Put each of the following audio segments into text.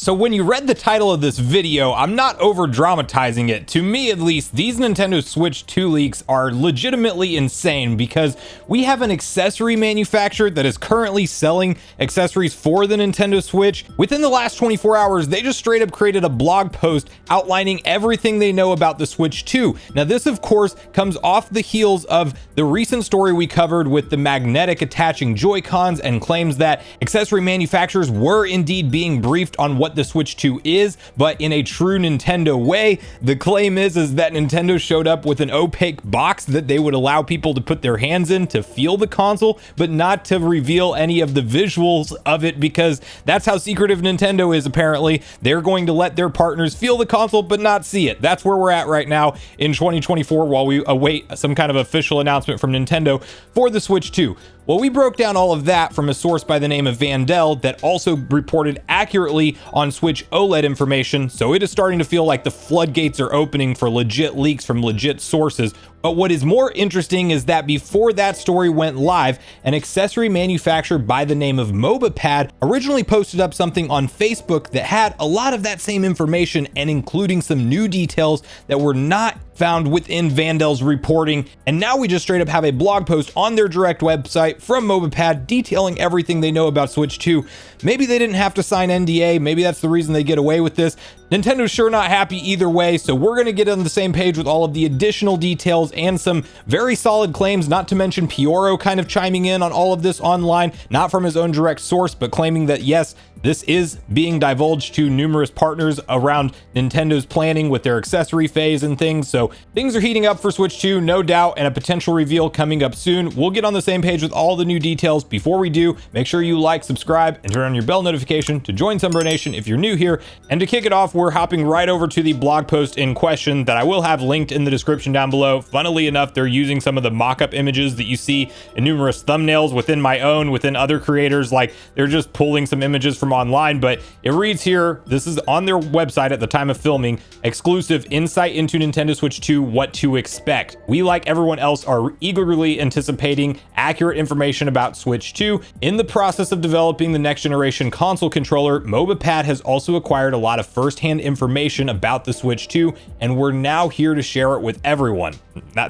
So when you read the title of this video, I'm not over dramatizing it. To me at least, these Nintendo Switch 2 leaks are legitimately insane because we have an accessory manufacturer that is currently selling accessories for the Nintendo Switch. Within the last 24 hours, they just straight up created a blog post outlining everything they know about the Switch 2. Now this of course comes off the heels of the recent story we covered with the magnetic attaching Joy-Cons and claims that accessory manufacturers were indeed being briefed on what the Switch 2 is, but in a true Nintendo way. The claim is that Nintendo showed up with an opaque box that they would allow people to put their hands in to feel the console, but not to reveal any of the visuals of it, because that's how secretive Nintendo is. Apparently they're going to let their partners feel the console but not see it. That's where we're at right now in 2024 while we await some kind of official announcement from Nintendo for the Switch 2. Well, we broke down all of that from a source by the name of Vandell that also reported accurately on Switch OLED information, so it is starting to feel like the floodgates are opening for legit leaks from legit sources. But what is more interesting is that before that story went live, an accessory manufacturer by the name of Mobapad originally posted up something on Facebook that had a lot of that same information and including some new details that were not found within Vandell's reporting. And now we just straight up have a blog post on their direct website from Mobapad detailing everything they know about Switch 2. Maybe they didn't have to sign NDA. Maybe that's the reason they get away with this. Nintendo's sure not happy either way, so we're going to get on the same page with all of the additional details and some very solid claims, not to mention Pioro kind of chiming in on all of this online, not from his own direct source, but claiming that yes, this is being divulged to numerous partners around Nintendo's planning with their accessory phase and things. So things are heating up for Switch 2, no doubt, and a potential reveal coming up soon. We'll get on the same page with all the new details. Before we do, make sure you like, subscribe, and turn on your bell notification to join Sunbro Nation if you're new here. And to kick it off, we're hopping right over to the blog post in question that I will have linked in the description down below. Funnily enough, they're using some of the mock-up images that you see in numerous thumbnails within my own, within other creators. Like they're just pulling some images from online, but it reads here, this is on their website at the time of filming, exclusive insight into Nintendo Switch 2, what to expect. We, like everyone else, are eagerly anticipating accurate information about Switch 2. In the process of developing the next generation console controller, Mobapad has also acquired a lot of first-hand information about the Switch 2, and we're now here to share it with everyone.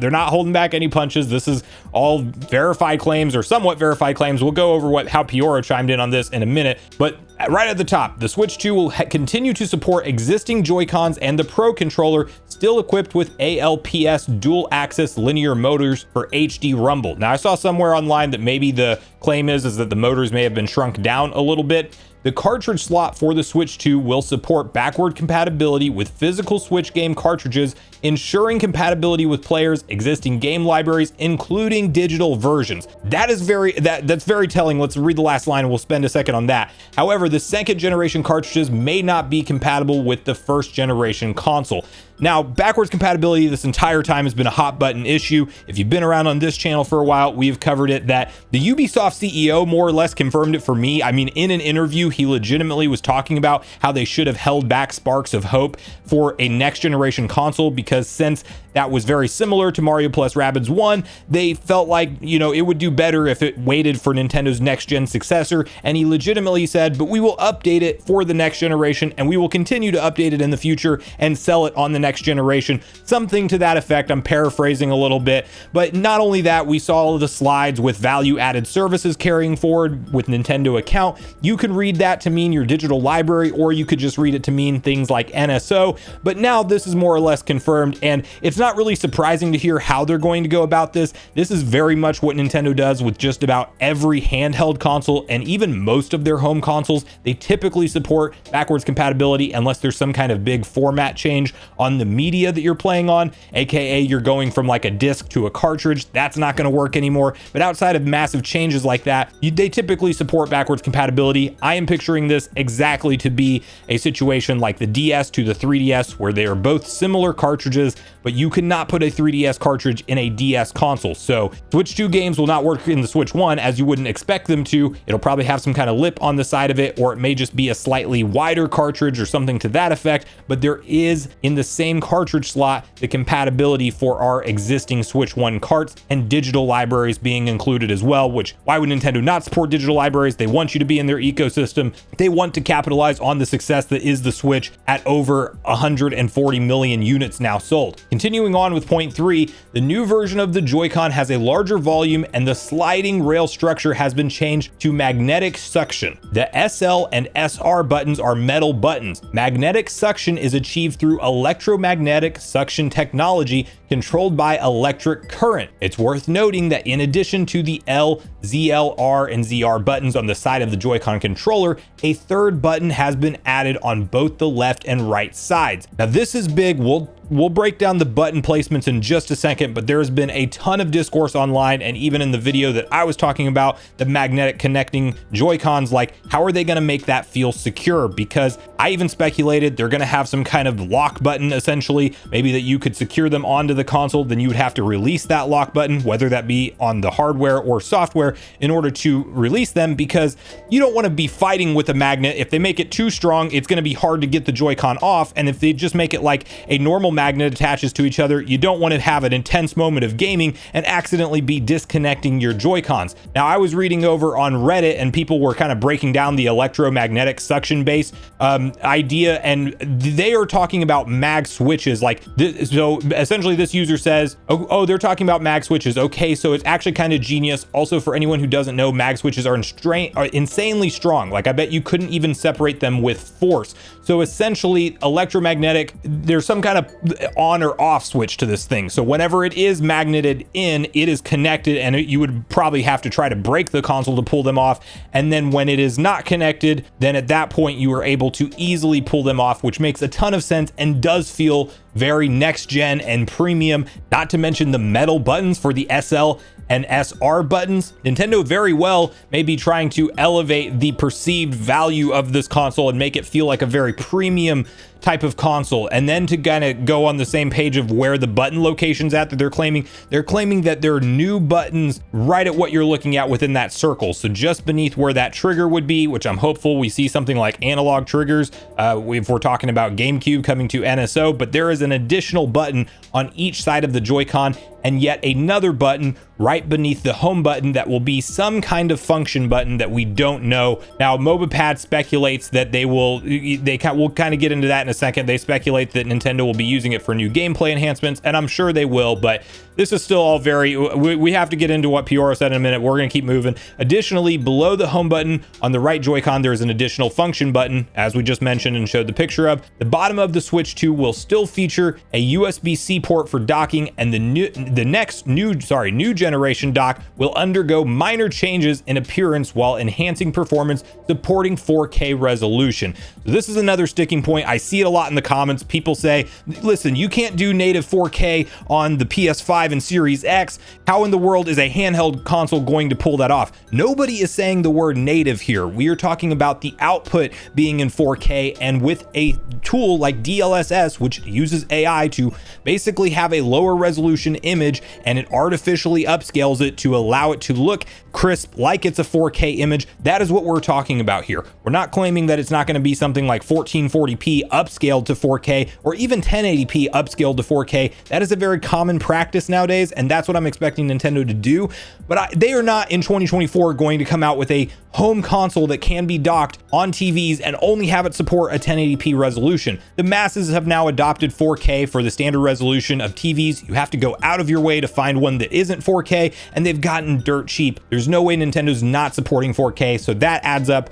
They're not holding back any punches. This is all verified claims or somewhat verified claims. We'll go over how Pioro chimed in on this in a minute, but right at the top, the Switch 2 will continue to support existing Joy-Cons and the Pro controller, still equipped with ALPS dual-axis linear motors for HD rumble. Now, I saw somewhere online that maybe the claim is that the motors may have been shrunk down a little bit. The cartridge slot for the Switch 2 will support backward compatibility with physical Switch game cartridges, ensuring compatibility with players' existing game libraries, including digital versions. That's very telling. Let's read the last line and we'll spend a second on that. However, the second generation cartridges may not be compatible with the first generation console. Now, backwards compatibility this entire time has been a hot button issue. If you've been around on this channel for a while, we've covered it, that the Ubisoft CEO more or less confirmed it for me. I mean, in an interview, he legitimately was talking about how they should have held back sparks of hope for a next generation console, because since that was very similar to Mario plus Rabbids 1, they felt like, you know, it would do better if it waited for Nintendo's next gen successor. And he legitimately said, but we will update it for the next generation, and we will continue to update it in the future and sell it on the next generation. Something to that effect. I'm paraphrasing a little bit, but not only that, we saw the slides with value added services carrying forward with Nintendo account. You could read that to mean your digital library, or you could just read it to mean things like NSO, but now this is more or less confirmed, and it's not really surprising to hear how they're going to go about this. This is very much what Nintendo does with just about every handheld console, and even most of their home consoles. They typically support backwards compatibility unless there's some kind of big format change on the media that you're playing on, aka you're going from like a disc to a cartridge. That's not going to work anymore. But outside of massive changes like that, they typically support backwards compatibility. I am picturing this exactly to be a situation like the DS to the 3DS, where they are both similar cartridges, but you cannot put a 3DS cartridge in a DS console. So Switch 2 games will not work in the Switch 1 as you wouldn't expect them to. It'll probably have some kind of lip on the side of it, or it may just be a slightly wider cartridge or something to that effect. But there is, in the same same cartridge slot, the compatibility for our existing Switch 1 carts, and digital libraries being included as well, which why would Nintendo not support digital libraries? They want you to be in their ecosystem. They want to capitalize on the success that is the Switch at over 140 million units now sold. Continuing on with point 3, the new version of the Joy-Con has a larger volume and the sliding rail structure has been changed to magnetic suction. The SL and SR buttons are metal buttons. Magnetic suction is achieved through electromagnetic suction technology controlled by electric current. It's worth noting that in addition to the L, ZL, R, and ZR buttons on the side of the Joy-Con controller, a third button has been added on both the left and right sides. Now this is big. We'll break down the button placements in just a second, but there has been a ton of discourse online and even in the video that I was talking about the magnetic connecting Joy-Cons, like how are they going to make that feel secure? Because I even speculated they're going to have some kind of lock button, essentially, maybe that you could secure them onto the console, then you would have to release that lock button, whether that be on the hardware or software, in order to release them, because you don't want to be fighting with a magnet. If they make it too strong, it's going to be hard to get the Joy-Con off, and if they just make it like a normal magnet attaches to each other, you don't want to have an intense moment of gaming and accidentally be disconnecting your Joy-Cons. Now, I was reading over on Reddit and people were kind of breaking down the electromagnetic suction base idea, and they are talking about mag switches like this. So essentially this user says, oh, they're talking about mag switches. Okay, so it's actually kind of genius. Also, for anyone who doesn't know, mag switches are insanely strong. Like I bet you couldn't even separate them with force. So essentially electromagnetic, there's some kind of on or off switch to this thing. So whenever it is magneted in, it is connected, and you would probably have to try to break the console to pull them off. And then when it is not connected, then at that point you are able to easily pull them off, which makes a ton of sense and does feel very next gen and premium. Not to mention the metal buttons for the SL and SR buttons. Nintendo very well may be trying to elevate the perceived value of this console and make it feel like a very premium type of console. And then to kind of go on the same page of where the button location's at that they're claiming that there are new buttons right at what you're looking at within that circle. So just beneath where that trigger would be, which I'm hopeful we see something like analog triggers if we're talking about GameCube coming to NSO, but there is an additional button on each side of the Joy-Con and yet another button right beneath the home button that will be some kind of function button that we don't know. Now, Mobapad speculates that we'll kind of get into that in a second. They speculate that Nintendo will be using it for new gameplay enhancements, and I'm sure they will, but this is still all very, we have to get into what Piora said in a minute. We're going to keep moving. Additionally, below the home button on the right Joy-Con, there is an additional function button, as we just mentioned and showed the picture of. The bottom of the Switch 2 will still feature a USB-C port for docking, and the new generation dock will undergo minor changes in appearance while enhancing performance, supporting 4K resolution. So this is another sticking point. I see it a lot in the comments. People say, listen, you can't do native 4K on the PS5 and Series X. How in the world is a handheld console going to pull that off? Nobody is saying the word native here. We are talking about the output being in 4K, and with a tool like DLSS, which uses AI to basically have a lower resolution image, and it artificially upscales it to allow it to look crisp like it's a 4K image. That is what we're talking about here. We're not claiming that it's not going to be something like 1440p upscaled to 4K or even 1080p upscaled to 4K. That is a very common practice nowadays, and that's what I'm expecting Nintendo to do. But they are not in 2024 going to come out with a home console that can be docked on TVs and only have it support a 1080p resolution. The masses have now adopted 4K for the standard resolution of TVs. You have to go out of your way to find one that isn't 4K, and they've gotten dirt cheap. There's no way Nintendo's not supporting 4K, so that adds up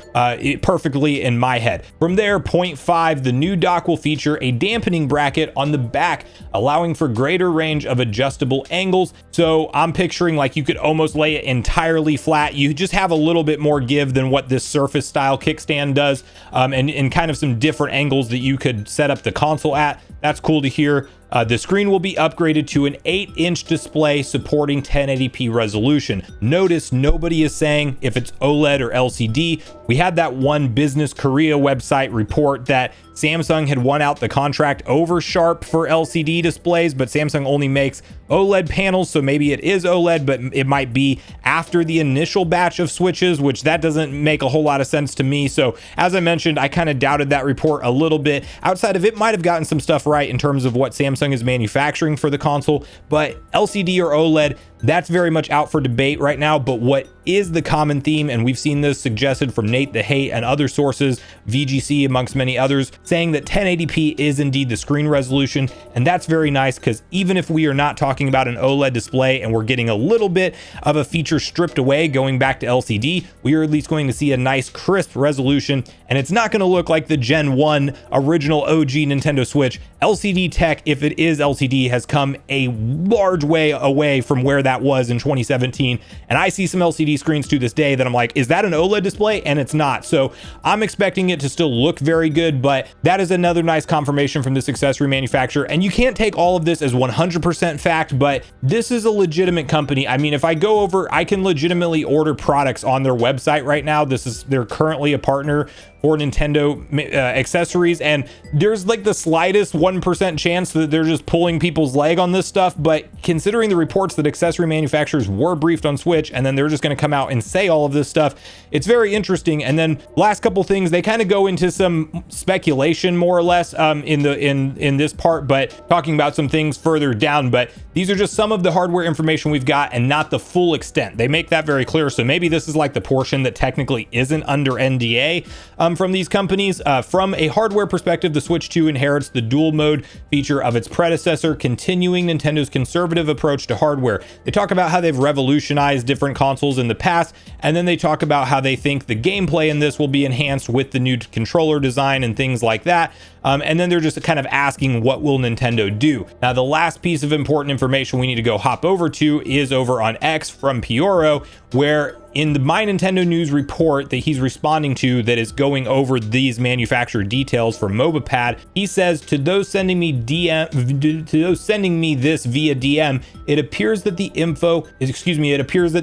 perfectly in my head. From there, point 5, the new dock will feature a dampening bracket on the back, allowing for greater range of adjustable angles. So I'm picturing like you could almost lay it entirely flat. You just have a little bit more give than what this Surface style kickstand does, and kind of some different angles that you could set up the console at. That's cool to hear. The screen will be upgraded to an 8-inch display supporting 1080p resolution. Notice nobody is saying if it's OLED or LCD. We had that one Business Korea website report that Samsung had won out the contract over Sharp for LCD displays, but Samsung only makes OLED panels, so maybe it is OLED, but it might be after the initial batch of switches, which that doesn't make a whole lot of sense to me. So as I mentioned, I kind of doubted that report a little bit. Outside of it might have gotten some stuff right in terms of what Samsung is manufacturing for the console, but LCD or OLED, that's very much out for debate right now. But what is the common theme, and we've seen this suggested from Nate the Hate and other sources, VGC amongst many others, saying that 1080p is indeed the screen resolution. And that's very nice, because even if we are not talking about an OLED display and we're getting a little bit of a feature stripped away going back to LCD, we are at least going to see a nice crisp resolution, and it's not going to look like the Gen 1 original OG Nintendo Switch. LCD tech, if it is LCD, has come a large way away from where that was in 2017, and I see some LCD screens to this day that I'm like, is that an OLED display? And it's not. So I'm expecting it to still look very good, but that is another nice confirmation from this accessory manufacturer. And you can't take all of this as 100% fact, but this is a legitimate company. I mean, if I go over, I can legitimately order products on their website right now. They're currently a partner for Nintendo accessories, and there's like the slightest 1% chance that they're just pulling people's leg on this stuff. But considering the reports that accessory manufacturers were briefed on Switch, and then they're just going to come out and say all of this stuff, it's very interesting. And then last couple things, they kind of go into some speculation more or less in this part, but talking about some things further down. But these are just some of the hardware information we've got and not the full extent. They make that very clear. So maybe this is like the portion that technically isn't under NDA from these companies. From a hardware perspective, the Switch 2 inherits the dual mode feature of its predecessor, continuing Nintendo's conservative approach to hardware. They talk about how they've revolutionized different consoles in the past, and then they talk about how they think the gameplay in this will be enhanced with the new controller design and things like that. And then they're just kind of asking, what will Nintendo do? Now, the last piece of important information we need to go hop over to is over on X from Pioro, where in the My Nintendo News report that he's responding to that is going over these manufacturer details for Mobapad, he says, to those sending me this via DM, it appears that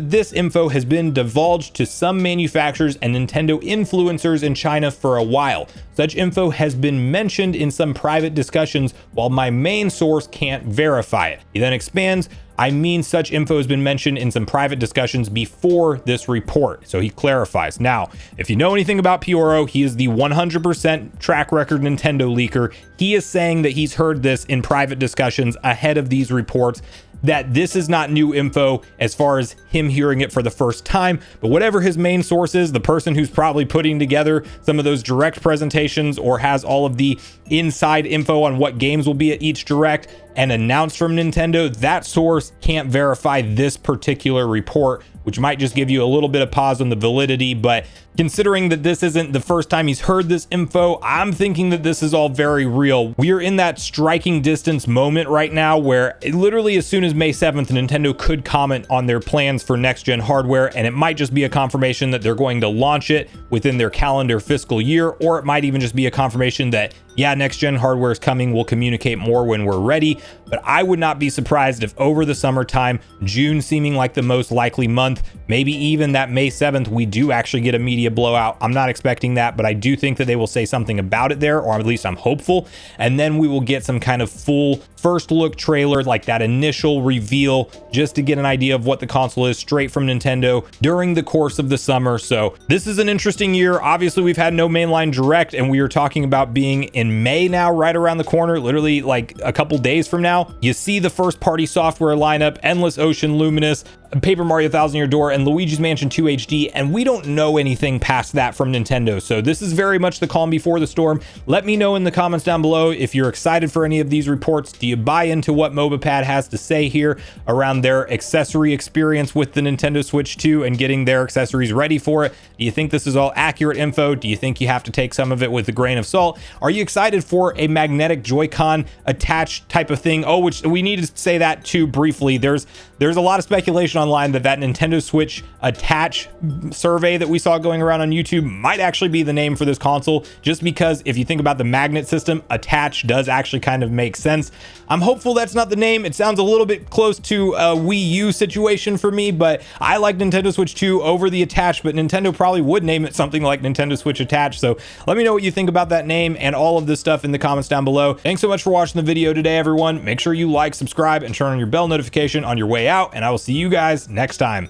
this info has been divulged to some manufacturers and Nintendo influencers in China for a while. Such info has been mentioned in some private discussions, while my main source can't verify it. He then expands, I mean, such info has been mentioned in some private discussions before this report. So he clarifies. Now, if you know anything about Pioro, he is the 100% track record Nintendo leaker. He is saying that he's heard this in private discussions ahead of these reports, that this is not new info as far as him hearing it for the first time. But whatever his main source is, the person who's probably putting together some of those direct presentations or has all of the inside info on what games will be at each direct and announced from Nintendo, that source can't verify this particular report, which might just give you a little bit of pause on the validity. But considering that this isn't the first time he's heard this info, I'm thinking that this is all very real. We are in that striking distance moment right now where literally as soon as May 7th, Nintendo could comment on their plans for next gen hardware, and it might just be a confirmation that they're going to launch it within their calendar fiscal year, or it might even just be a confirmation that, yeah, next gen hardware is coming, we'll communicate more when we're ready. But I would not be surprised if over the summertime, June seeming like the most likely month, maybe even that May 7th, we do actually get a media blowout. I'm not expecting that, but I do think that they will say something about it there, or at least I'm hopeful. And then we will get some kind of full first look trailer, like that initial reveal, just to get an idea of what the console is straight from Nintendo during the course of the summer. So this is an interesting year. Obviously, we've had no mainline direct, and we are talking about being in May now, right around the corner, literally like a couple days from now. You see the first party software lineup, Endless Ocean, Luminous, Paper Mario Thousand Year Door, and Luigi's Mansion 2 HD, and we don't know anything past that from Nintendo. So this is very much the calm before the storm. Let me know in the comments down below if you're excited for any of these reports. Do you buy into what Mobapad has to say here around their accessory experience with the Nintendo Switch 2 and getting their accessories ready for it? Do you think this is all accurate info? Do you think you have to take some of it with a grain of salt? Are you excited for a magnetic Joy-Con attached type of thing? Oh, which we need to say that too briefly. There's a lot of speculation online that Nintendo Switch attach survey that we saw going going around on YouTube might actually be the name for this console, just because if you think about the magnet system, attach does actually kind of make sense. I'm hopeful that's not the name. It sounds a little bit close to a Wii U situation for me, but I like Nintendo Switch 2 over the attach, but Nintendo probably would name it something like Nintendo Switch Attach. So let me know what you think about that name and all of this stuff in the comments down below. Thanks so much for watching the video today, everyone. Make sure you like, subscribe, and turn on your bell notification on your way out, and I will see you guys next time.